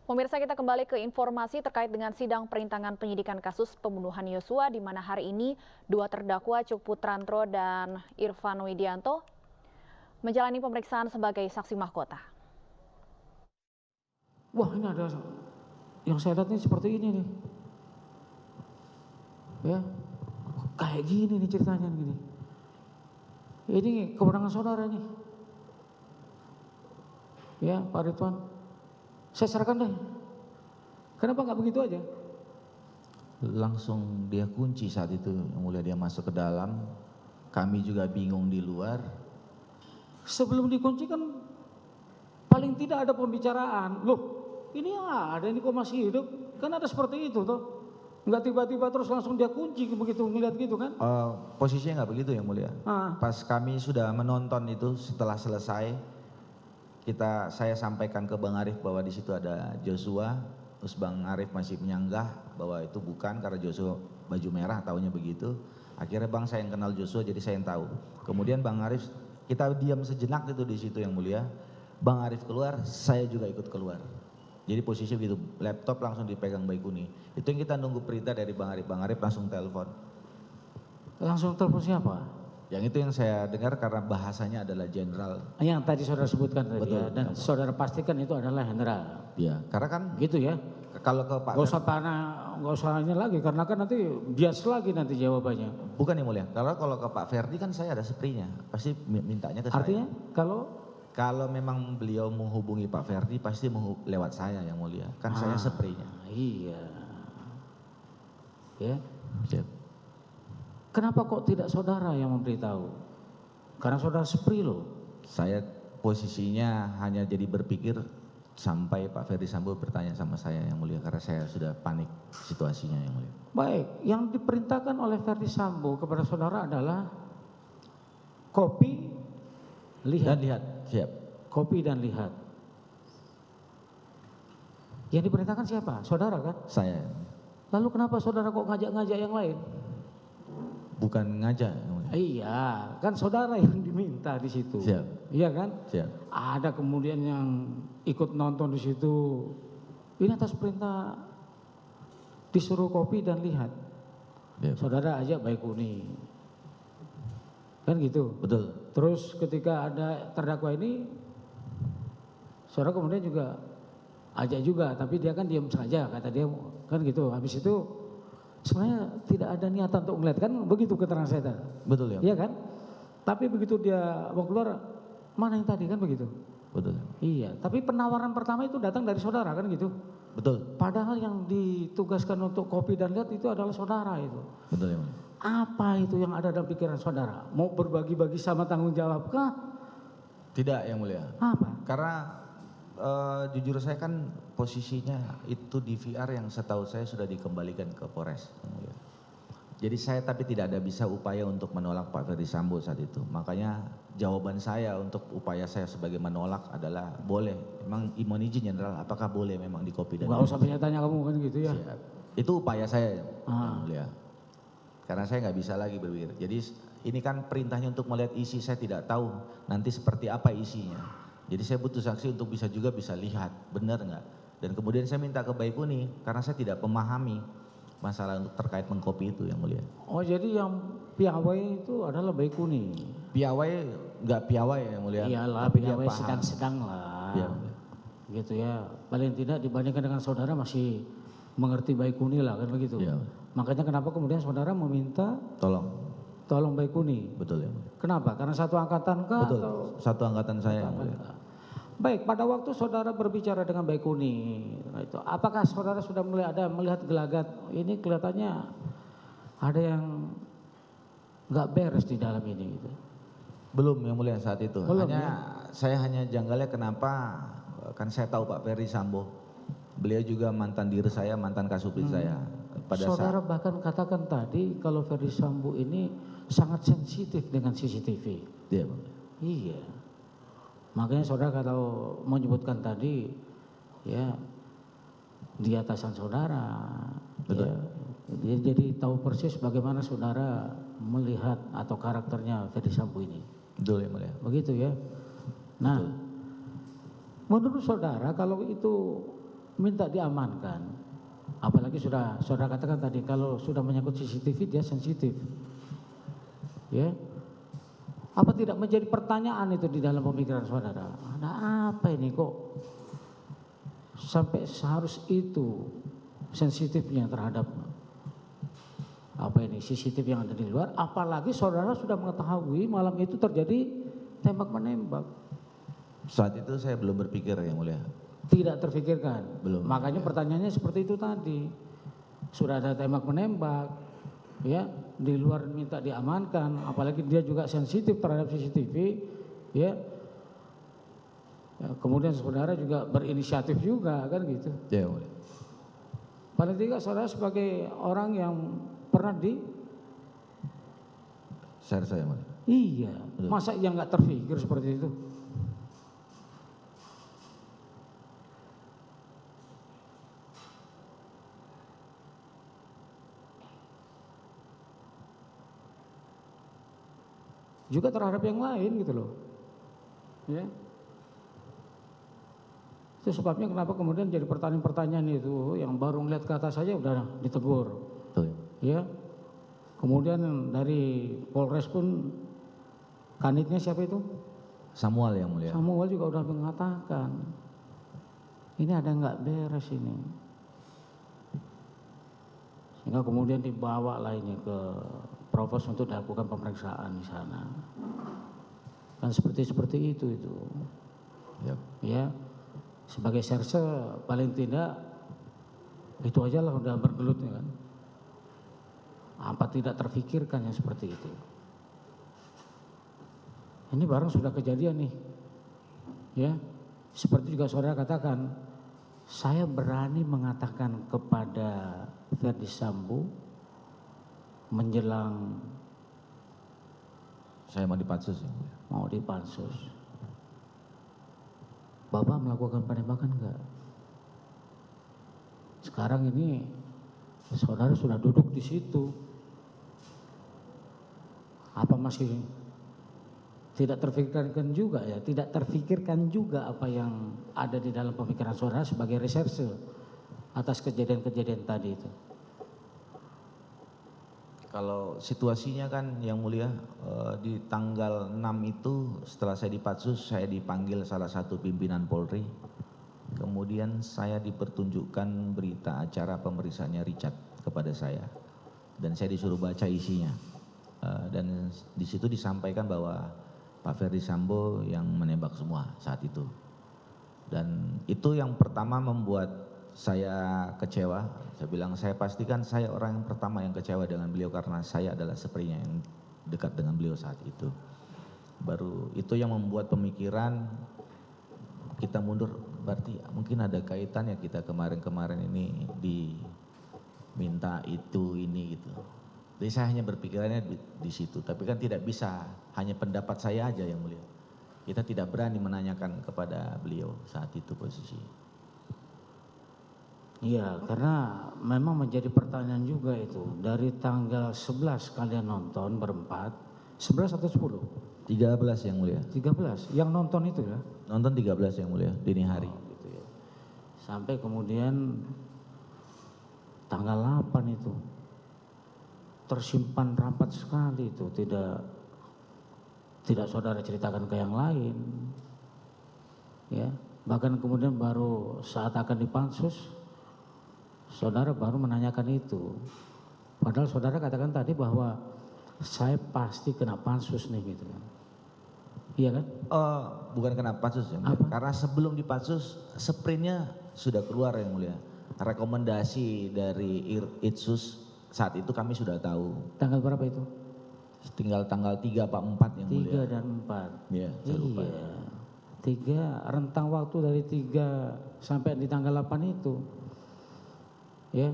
Pemirsa, kita kembali ke informasi terkait dengan sidang perintangan penyidikan kasus pembunuhan Yosua, di mana hari ini dua terdakwa Cuk Putrantro dan Irfan Widianto menjalani pemeriksaan sebagai saksi mahkota. Wah, ini ada yang saya lihat ini seperti ini nih, ya kayak gini nih ceritanya gini. Ini kewenangan saudara nih, ya Pak Ridwan. Saya serahkan deh. Kenapa nggak begitu aja? Langsung dia kunci saat itu, yang mulia, dia masuk ke dalam. Kami juga bingung di luar. Sebelum dikunci kan paling tidak ada pembicaraan. Loh, ini ada, ini kok masih hidup? Kan ada seperti itu toh. Nggak tiba-tiba terus langsung dia kunci begitu, ngeliat gitu kan? Posisinya nggak begitu, yang mulia. Pas kami sudah menonton itu, setelah selesai, saya sampaikan ke Bang Arief bahwa di situ ada Joshua. Terus Bang Arief masih menyanggah bahwa itu bukan, karena Joshua baju merah, taunya begitu. Akhirnya Bang, saya yang kenal Joshua, jadi saya yang tahu. Kemudian Bang Arief, kita diam sejenak itu di situ, yang mulia. Bang Arief keluar, saya juga ikut keluar. Jadi posisi begitu, laptop langsung dipegang Baikuni. Itu yang kita nunggu perintah dari Bang Arief. Bang Arief langsung telepon. Langsung telepon siapa? Yang itu yang saya dengar karena bahasanya adalah jenderal. Yang tadi saudara sebutkan tadi. Betul, ya, dan ya, saudara pastikan itu adalah jenderal. Iya, karena kan gitu ya. Kalau ke Pak, nggak usah nanya lagi, karena kan nanti bias lagi nanti jawabannya. Bukan, yang mulia. Kalau ke Pak Ferdi kan saya ada seprinya, pasti mintanya ke Artinya, saya. Kalau memang beliau menghubungi Pak Ferdi pasti lewat saya, yang mulia. Kan saya seprinya. Iya. Ya. Siap. Kenapa kok tidak saudara yang memberitahu? Karena saudara sepri loh. Saya posisinya hanya jadi berpikir sampai Pak Ferdi Sambo bertanya sama saya, yang mulia, karena saya sudah panik situasinya, yang mulia. Baik, yang diperintahkan oleh Ferdi Sambo kepada saudara adalah kopi, lihat. Dan lihat, siap. Kopi dan lihat. Yang diperintahkan siapa? Saudara kan? Saya. Lalu kenapa saudara kok ngajak-ngajak yang lain? Bukan ngajak, yang mulia. Iya, kan saudara yang diminta di situ. Siap. Iya kan? Siap. Ada kemudian yang ikut nonton di situ. Ini atas perintah disuruh kopi dan lihat. Siap. Saudara ajak Baikuni. Kan gitu. Betul. Terus ketika ada terdakwa ini, saudara kemudian juga ajak juga, tapi dia kan diam saja, kata dia, kan gitu. Habis itu sebenarnya tidak ada niatan untuk melihat, kan begitu keterangan saya tadi. Betul, ya. Iya kan? Tapi begitu dia mau keluar, mana yang tadi, kan begitu. Betul. Iya, tapi penawaran pertama itu datang dari saudara, kan gitu. Betul. Padahal yang ditugaskan untuk kopi dan lihat itu adalah saudara itu. Betul, ya. Apa itu yang ada dalam pikiran saudara? Mau berbagi-bagi sama tanggung jawab kah? Tidak, yang mulia. Apa? Karena jujur saya kan posisinya itu di VR yang setahu saya sudah dikembalikan ke Polres, yang mulia. Jadi saya tapi tidak ada bisa upaya untuk menolak Pak Ferdi Sambo saat itu. Makanya jawaban saya untuk upaya saya sebagai menolak adalah boleh. Memang mohon izin, jenderal, apakah boleh memang di kopi dan Gak usah banyak tanya kamu, kan gitu ya. Siap. Itu upaya saya, yang mulia. Karena saya nggak bisa lagi berpikir. Jadi ini kan perintahnya untuk melihat isi, saya tidak tahu nanti seperti apa isinya. Jadi saya butuh saksi untuk bisa lihat benar nggak. Dan kemudian saya minta ke Baikuni karena saya tidak memahami masalah untuk terkait mengkopi itu, yang mulia. Oh, jadi yang piawai itu adalah Baikuni. Piawai nggak piawai, yang mulia. Iyalah, tapi piawai sedang-sedang lah. Ya, gitu ya. Paling tidak dibandingkan dengan saudara masih mengerti Baikuni lah, kan begitu. Ya. Makanya kenapa kemudian saudara meminta tolong Baikuni. Betul, ya, mulia. Kenapa? Karena satu angkatan kah? Betul, atau satu angkatan saya, yang mulia. Baik, pada waktu saudara berbicara dengan Baikuni, itu apakah saudara sudah melihat gelagat ini, kelihatannya ada yang nggak beres di dalam ini gitu? Belum, yang mulia, saat itu. Belum, Saya hanya janggalnya kenapa, kan saya tahu Pak Ferdi Sambo, beliau juga mantan diri saya, mantan kasubdit saya. Saudara bahkan katakan tadi kalau Ferdi Sambo ini sangat sensitif dengan CCTV. Iya. Iya. Makanya saudara kalau menyebutkan tadi, ya di atasan saudara. Betul. Ya, jadi tahu persis bagaimana saudara melihat atau karakternya Ferdi Sambo ini. Betul, ya, mulia. Begitu ya. Nah, menurut saudara kalau itu minta diamankan. Apalagi sudah saudara katakan tadi, kalau sudah menyangkut CCTV dia sensitif. Ya. Apa tidak menjadi pertanyaan itu di dalam pemikiran saudara? Ada apa ini kok sampai seharus itu sensitifnya terhadap apa ini CCTV yang ada di luar? Apalagi saudara sudah mengetahui malam itu terjadi tembak menembak. Saat itu saya belum berpikir yang mulia. Tidak terfikirkan. Belum. Makanya pertanyaannya seperti itu tadi. Sudah ada tembak menembak, ya, di luar minta diamankan, apalagi dia juga sensitif terhadap CCTV, ya. Ya, kemudian saudara juga berinisiatif juga kan gitu. Ya, yang mulia. Paling tidak saudara sebagai orang yang pernah di Saya mulia. iya, Betul. masa yang nggak terfikir seperti itu? Juga terhadap yang lain gitu loh, ya. Itu sebabnya kenapa kemudian jadi pertanyaan-pertanyaan itu yang baru ngeliat ke atas saja udah ditegur, Betul. ya. Kemudian dari Polres pun kanitnya siapa itu? Samuel yang mulia. Samuel juga udah mengatakan ini ada nggak beres ini, sehingga kemudian dibawa lah ini ke Provos untuk dilakukan pemeriksaan di sana. Kan seperti itu. Ya. Ya, sebagai serse paling tidak itu aja lah udah bergelutnya kan. Apa tidak terfikirkan yang seperti itu? Ini barang sudah kejadian nih, ya. Seperti juga saudara katakan, saya berani mengatakan kepada Ferdy Sambo menjelang Saya mau dipansus yang mulia. mau dipansus, Bapak melakukan penembakan enggak? Sekarang ini saudara sudah duduk di situ, apa masih tidak terfikirkan juga ya? Tidak terfikirkan juga apa yang ada di dalam pemikiran saudara sebagai reserse atas kejadian-kejadian tadi itu? Kalau situasinya kan yang mulia di tanggal 6 itu setelah saya dipatsus saya dipanggil salah satu pimpinan Polri. Kemudian saya dipertunjukkan berita acara pemeriksaannya Richard kepada saya. Dan saya disuruh baca isinya. Dan di situ disampaikan bahwa Pak Ferdy Sambo yang menembak semua saat itu. Dan itu yang pertama membuat saya kecewa. Saya bilang saya pastikan saya orang yang pertama yang kecewa dengan beliau karena saya adalah sepertinya yang dekat dengan beliau saat itu. Baru itu yang membuat pemikiran kita mundur, berarti mungkin ada kaitannya kita kemarin-kemarin ini diminta itu ini gitu. Jadi saya hanya berpikirannya di situ, tapi kan tidak bisa hanya pendapat saya aja yang mulia. Kita tidak berani menanyakan kepada beliau saat itu posisi. Iya, karena memang menjadi pertanyaan juga itu. Dari tanggal 11 kalian nonton berempat, 11 atau 10? 13 yang mulia. 13, yang nonton itu ya? Nonton 13 yang mulia, dini hari. Oh, gitu ya. Sampai kemudian tanggal 8 itu tersimpan rapat sekali itu, tidak saudara ceritakan ke yang lain, ya. Bahkan kemudian baru saat akan dipansus, saudara baru menanyakan itu. Padahal saudara katakan tadi bahwa saya pasti kena pansus nih gitu kan. Iya kan? Bukan kena pansus yang mulia. Karena sebelum dipansus sprintnya sudah keluar yang mulia. Rekomendasi dari Itsus saat itu kami sudah tahu. Tanggal berapa itu? Tinggal tanggal 3 Pak 4 yang mulia. 3 dan 4. Iya, saya lupa. Iya. 3 rentang waktu dari 3 sampai di tanggal 8 itu. Ya.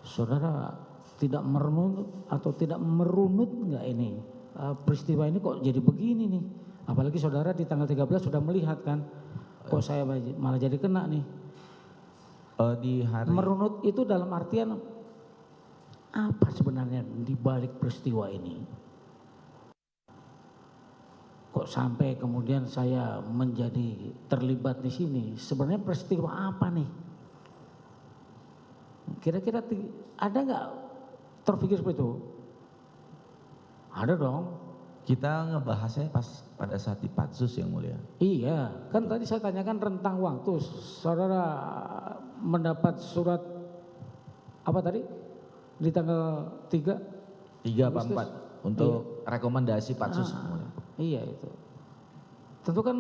Saudara tidak merunut atau tidak merunut enggak ini? Peristiwa ini kok jadi begini nih? Apalagi saudara di tanggal 13 sudah melihat kan, kok saya malah jadi kena nih. Di hari Merunut itu dalam artian apa sebenarnya di balik peristiwa ini? kok sampai kemudian saya menjadi terlibat di sini? Sebenarnya peristiwa apa nih? Kira-kira ada nggak terpikir seperti itu? Ada dong. Kita ngebahasnya pas pada saat di Patsus yang mulia. Iya, kan tadi saya tanyakan rentang waktu. Saudara mendapat surat apa tadi? Di tanggal 3? 3 apa 4 untuk rekomendasi Patsus yang mulia. Iya itu. Tentu kan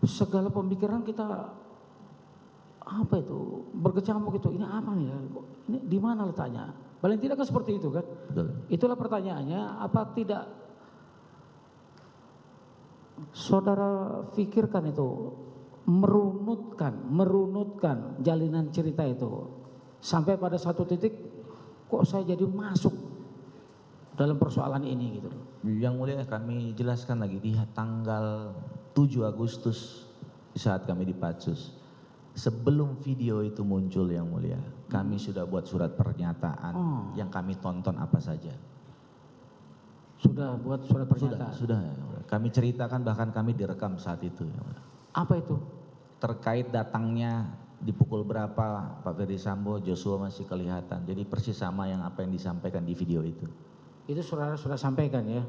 segala pemikiran kita apa itu berkecamuk itu. Ini apa nih ya? Ini di mana letaknya? Paling tidak kan seperti itu kan? Betul. Itulah pertanyaannya. Apa tidak saudara pikirkan itu merunutkan jalinan cerita itu sampai pada satu titik kok saya jadi masuk dalam persoalan ini gitu loh. Yang mulia kami jelaskan lagi di tanggal 7 Agustus di saat kami di Patsus. Sebelum video itu muncul yang mulia, kami sudah buat surat pernyataan yang kami tonton apa saja. Sudah buat surat pernyataan? Sudah. Kami ceritakan bahkan kami direkam saat itu. Apa itu? Terkait datangnya di pukul berapa Pak Ferdi Sambo, Joshua masih kelihatan. Jadi persis sama yang apa yang disampaikan di video itu. Itu saudara sudah sampaikan ya?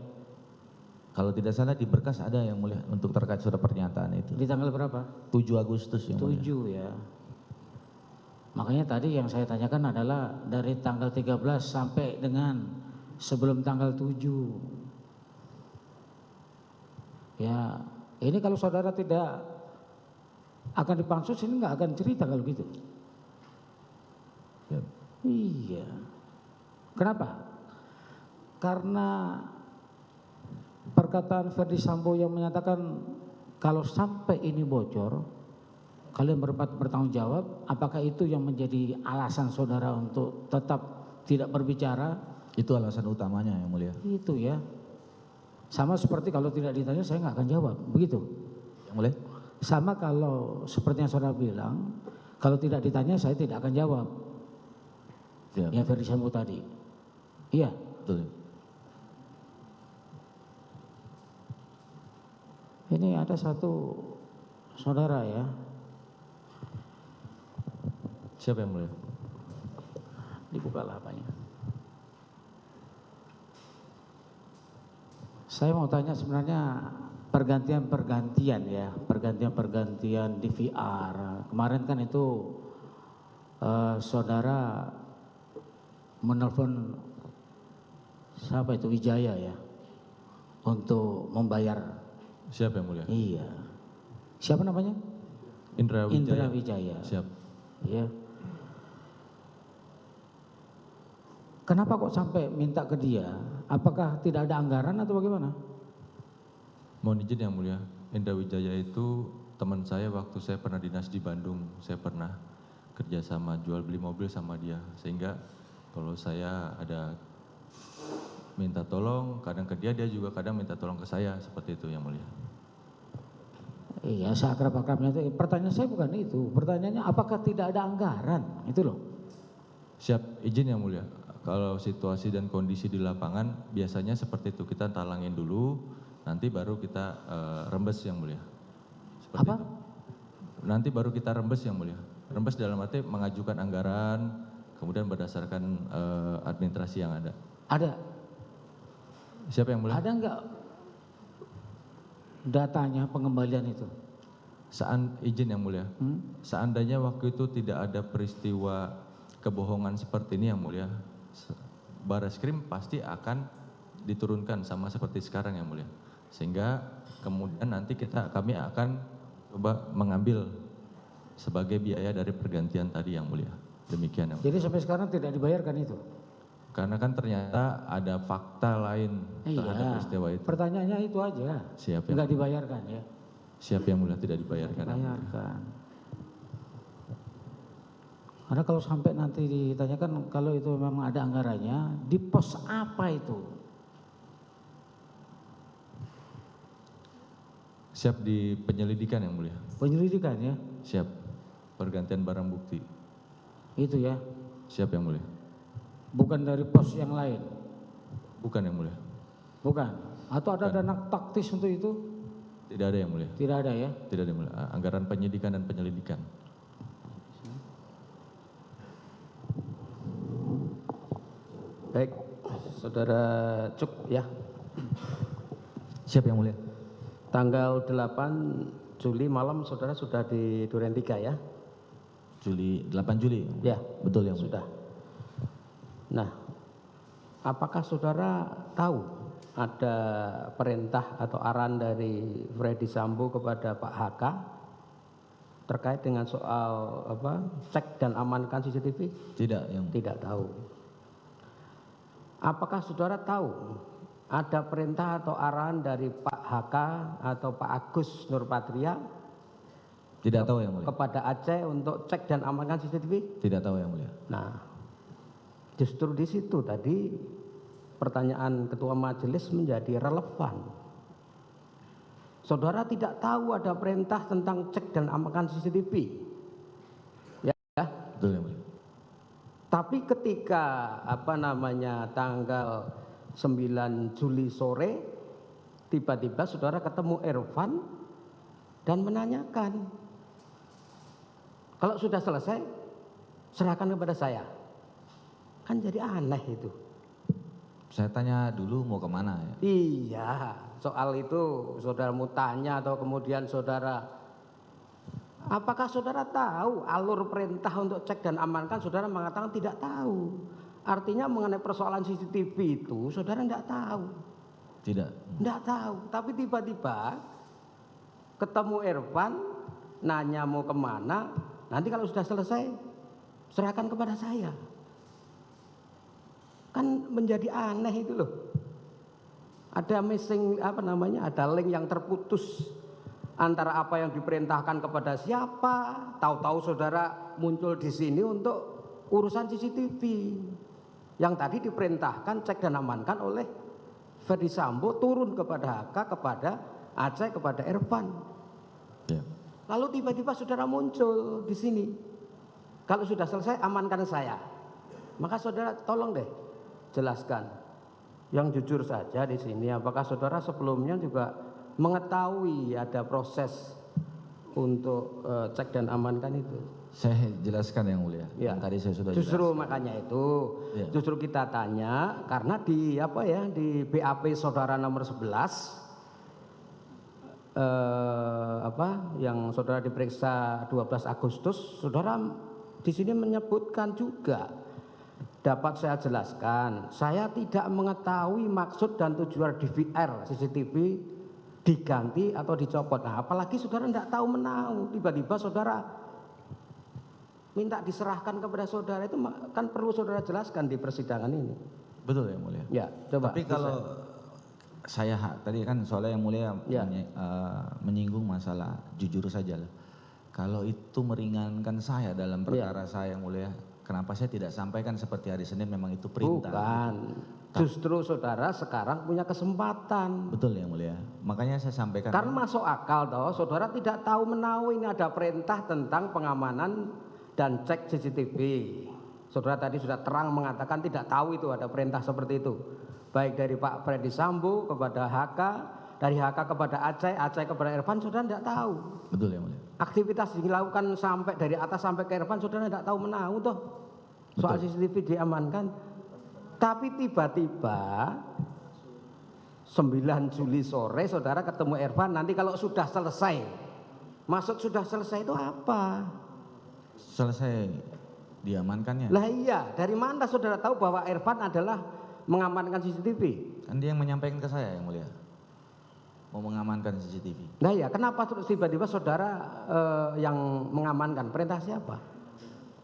Kalau tidak salah di berkas ada yang mulia untuk terkait surat pernyataan itu. Di tanggal berapa? 7 Agustus yang mulia. 7 ya. Makanya tadi yang saya tanyakan adalah dari tanggal 13 sampai dengan sebelum tanggal 7. Ya, ini kalau saudara tidak akan dipansus ini nggak akan cerita kalau gitu. Ya. Iya. Kenapa? Karena perkataan Ferdi Sambo yang menyatakan kalau sampai ini bocor, kalian berempat bertanggung jawab. Apakah itu yang menjadi alasan saudara untuk tetap tidak berbicara? Itu alasan utamanya yang mulia. Itu ya. Sama seperti kalau tidak ditanya saya nggak akan jawab, begitu? Yang mulia? Sama kalau seperti yang saudara bilang, kalau tidak ditanya saya tidak akan jawab. Ya. Ya Ferdi Sambo tadi. Iya. Betul. Ini ada satu saudara ya. Siapa yang mulia? Dibuka apanya. Saya mau tanya sebenarnya pergantian ya, pergantian DVR. Kemarin kan itu saudara menelpon siapa itu Wijaya ya untuk membayar. Siapa yang mulia? Iya. Siapa namanya? Indra Wijaya. Indra Wijaya. Siap. Iya. Kenapa kok sampai minta ke dia? Apakah tidak ada anggaran atau bagaimana? Mohon izin yang mulia, Indra Wijaya itu teman saya waktu saya pernah dinas di Bandung. Saya pernah kerja sama jual beli mobil sama dia. Sehingga kalau saya ada minta tolong, kadang ke dia, dia juga kadang minta tolong ke saya. Seperti itu yang mulia. Iya, seakrab-akrabnya itu. Pertanyaan saya bukan itu. Pertanyaannya apakah tidak ada anggaran? Itu loh. Siap, izin yang mulia. Kalau situasi dan kondisi di lapangan biasanya seperti itu. Kita talangin dulu, nanti baru kita rembes yang mulia. Seperti Apa? itu. Nanti baru kita rembes yang mulia. Rembes dalam arti mengajukan anggaran, kemudian berdasarkan administrasi yang ada. Ada. Siapa yang mulia? Ada enggak datanya pengembalian itu? Izin yang mulia. Seandainya waktu itu tidak ada peristiwa kebohongan seperti ini yang mulia, Barreskrim pasti akan diturunkan sama seperti sekarang yang mulia. Sehingga kemudian nanti kami akan coba mengambil sebagai biaya dari pergantian tadi yang mulia. Demikian yang mulia. Jadi sampai sekarang tidak dibayarkan itu? Karena kan ternyata ada fakta lain terhadap peristiwa itu. Pertanyaannya itu aja. Siap yang Enggak dibayarkan ya? Siapa yang mulia tidak dibayarkan? Dibayarkan. Karena kalau sampai nanti ditanyakan kalau itu memang ada anggarannya, di pos apa itu? Siap di penyelidikan yang mulia. Penyelidikan ya? Siap. Pergantian barang bukti. Itu ya? Siap yang mulia. Bukan dari pos yang lain? Bukan yang mulia. Bukan? Atau ada dana taktis untuk itu? Tidak ada yang mulia. Tidak ada ya? Tidak ada yang mulia. Anggaran penyidikan dan penyelidikan. Baik, Saudara Cuk ya. Siap yang mulia. Tanggal 8 Juli malam saudara sudah di Duren 3 ya? 8 Juli. Ya, Betul yang mulia. sudah. Nah, apakah saudara tahu ada perintah atau arahan dari Freddy Sambo kepada Pak HK terkait dengan soal cek dan amankan CCTV? Tidak yang Tidak tahu. Apakah saudara tahu ada perintah atau arahan dari Pak HK atau Pak Agus Nurpatria Tidak tahu yang mulia. kepada Aceh untuk cek dan amankan CCTV? Tidak tahu yang mulia. Nah, justru di situ tadi pertanyaan ketua majelis menjadi relevan. Saudara tidak tahu ada perintah tentang cek dan amankan CCTV. Ya. Betul yang mulia. Tapi ketika tanggal 9 Juli sore tiba-tiba saudara ketemu Irfan dan menanyakan, kalau sudah selesai serahkan kepada saya. Kan jadi aneh itu. Saya tanya dulu mau kemana ya? Iya, soal itu saudara mau tanya atau kemudian saudara, apakah saudara tahu alur perintah untuk cek dan amankan? Saudara mengatakan tidak tahu. Artinya mengenai persoalan CCTV itu saudara tidak tahu. Tidak. Tidak tahu, tapi tiba-tiba ketemu Irfan, nanya mau kemana, nanti kalau sudah selesai serahkan kepada saya. Kan menjadi aneh itu loh. Ada missing ada link yang terputus antara apa yang diperintahkan kepada siapa. Tahu-tahu saudara muncul di sini untuk urusan CCTV yang tadi diperintahkan cek dan amankan oleh Ferdi Sambo turun kepada HK, kepada Aceh, kepada Irfan. Ya. Lalu tiba-tiba saudara muncul di sini. Kalau sudah selesai amankan saya. Maka saudara tolong deh jelaskan yang jujur saja di sini, apakah saudara sebelumnya juga mengetahui ada proses untuk cek dan amankan itu? Saya jelaskan yang mulia. Ya. Yang tadi saya sudah Justru jelaskan. makanya itu, Ya. justru kita tanya karena di di BAP saudara nomor 11 yang saudara diperiksa 12 Agustus, saudara di sini menyebutkan juga. Dapat saya jelaskan, saya tidak mengetahui maksud dan tujuan DVR CCTV diganti atau dicopot. Nah, apalagi saudara tidak tahu menau, tiba-tiba saudara minta diserahkan kepada saudara, itu kan perlu saudara jelaskan di persidangan ini. Betul yang mulia. Ya, coba. Tapi kalau saya tadi kan soalnya yang mulia Ya. menyinggung masalah jujur saja lah. Kalau itu meringankan saya dalam perkara saya yang mulia, kenapa saya tidak sampaikan seperti hari Senin memang itu perintah? Bukan. Justru saudara sekarang punya kesempatan. Betul yang mulia. Makanya saya sampaikan. Karena masuk akal toh, saudara tidak tahu menau ini ada perintah tentang pengamanan dan cek CCTV. Saudara tadi sudah terang mengatakan tidak tahu itu ada perintah seperti itu. Baik dari Pak Freddy Sambo kepada HK, dari HK kepada Aceh, Aceh kepada Irfan, saudara tidak tahu. Betul yang mulia. Aktivitas dilakukan sampai dari atas sampai ke Irfan, saudara tidak tahu menau toh. Soal CCTV diamankan. Tapi tiba-tiba 9 Juli sore saudara ketemu Irfan, nanti kalau sudah selesai. Maksud sudah selesai itu apa? Selesai diamankannya. Lah iya, dari mana saudara tahu bahwa Irfan adalah mengamankan CCTV? Kan dia yang menyampaikan ke saya yang mulia. Mau mengamankan CCTV. Nah iya, kenapa terus tiba-tiba saudara yang mengamankan? Perintah siapa?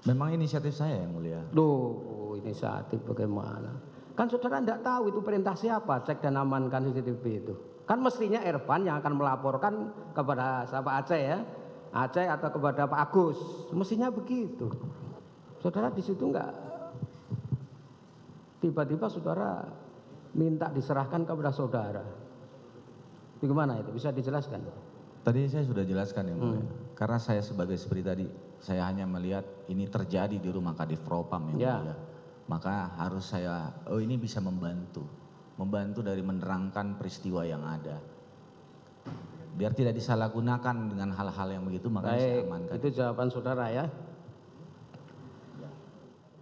Memang inisiatif saya yang mulia. Loh, inisiatif bagaimana? Kan saudara tidak tahu itu perintah siapa cek dan amankan CCTV itu. Kan mestinya Irfan yang akan melaporkan kepada Pak Aceh ya. Aceh atau kepada Pak Agus. Mestinya begitu. Saudara di situ enggak tiba-tiba saudara minta diserahkan kepada saudara. Bagaimana itu? Bisa dijelaskan? Tadi saya sudah jelaskan yang mulia. Karena saya sebagai seperti tadi, saya hanya melihat ini terjadi di rumah Kadif Propam yang Ya. mulia. Maka harus saya, ini bisa membantu. membantu dari menerangkan peristiwa yang ada. Biar tidak disalahgunakan dengan hal-hal yang begitu, makanya saya Baik, amankan. itu jawaban saudara ya.